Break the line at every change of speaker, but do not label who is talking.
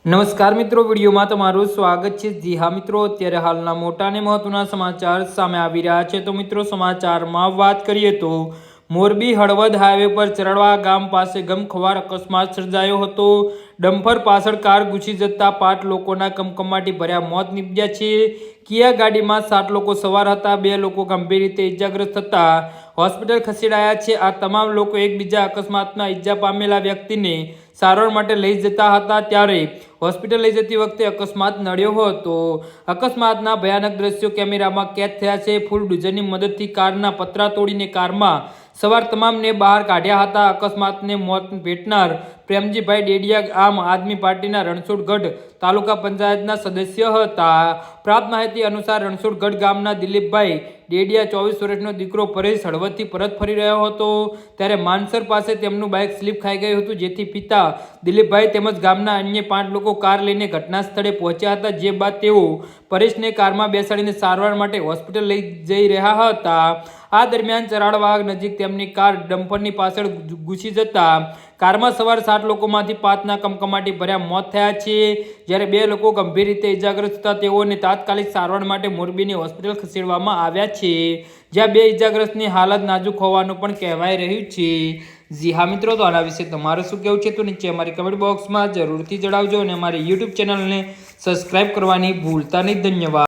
નમસ્કાર મિત્રો, વિડીયોમાં તમારું સ્વાગત છે। જી હા મિત્રો, અત્યારે હાલના મોટા અને મહત્વના સમાચાર સામે આવી રહ્યા છે। તો મિત્રો, સમાચારમાં વાત કરીએ તો મોરબી હળવદ હાઈવે પર ચરડવા ગામ પાસે ગમખ્વાર અકસ્માત સર્જાયો હતો। ડમ્પર પાછળ કાર ઘૂસી જતા 5 લોકોના કમકમાટી ભર્યા મોત નીપજ્યા છે। કિયા ગાડીમાં 7 લોકો સવાર હતા, 2 લોકો ગંભીર રીતે ઇજાગ્રસ્ત થતા હોસ્પિટલ ખસેડાયા છે। આ તમામ લોકો એકબીજા અકસ્માતમાં ઇજા પામેલા વ્યક્તિને સારવાર માટે લઈ જતા હતા, ત્યારે હોસ્પિટલ લઈ જતી વખતે અકસ્માત નડ્યો હતો। અકસ્માતના ભયાનક દ્રશ્યો કેમેરામાં કેદ થયા છે। ફૂલ ડોઝરની મદદથી કારના પતરા તોડીને કારમાં સવાર તમામને બહાર કાઢ્યા હતા। અકસ્માતને મોત ભેટનાર પ્રેમજીભાઈ ડેડિયા આમ આદમી પાર્ટીના રણછોડગઢ તાલુકા પંચાયતના સદસ્ય હતા। પ્રાપ્ત માહિતી અનુસાર રણછોડગઢ ગામના દિલીપભાઈ ડેડિયા 24 વર્ષનો દીકરો પરેશ હળવદથી પરત ફરી રહ્યો હતો, ત્યારે માનસર પાસે તેમનું બાઇક સ્લીપ ખાઈ ગયું હતું, જેથી પિતા દિલીપભાઈ તેમજ ગામના અન્ય 5 લોકો કાર લઈને ઘટના સ્થળે પહોંચ્યા હતા। જે બાદ તેઓ પરેશને કારમાં બેસાડીને સારવાર માટે હોસ્પિટલ લઈ જઈ રહ્યા હતા। આ દરમિયાન ચરાડવાગ નજીક તેમની કાર ડમ્પરની પાછળ ઘૂસી જતા કારમાં સવાર 7 લોકોમાંથી 5ના કમકમાટી ભર્યા મોત થયા છે, જ્યારે 2 લોકો ગંભીર રીતે ઇજાગ્રસ્ત થતા તેઓને તાત્કાલિક સારવાર માટે મોરબીની હોસ્પિટલ ખસેડવામાં આવ્યા છે, જ્યાં 2 ઇજાગ્રસ્તની હાલત નાજુક હોવાનું પણ કહેવાય રહ્યું છે। જી હા મિત્રો, તો આના વિશે તમારું શું કહેવું છે તો નીચે અમારી કમેન્ટ બોક્સમાં જરૂરથી જણાવજો અને અમારી યુટ્યુબ ચેનલને સબસ્ક્રાઈબ કરવાની ભૂલતા નહીં। ધન્યવાદ।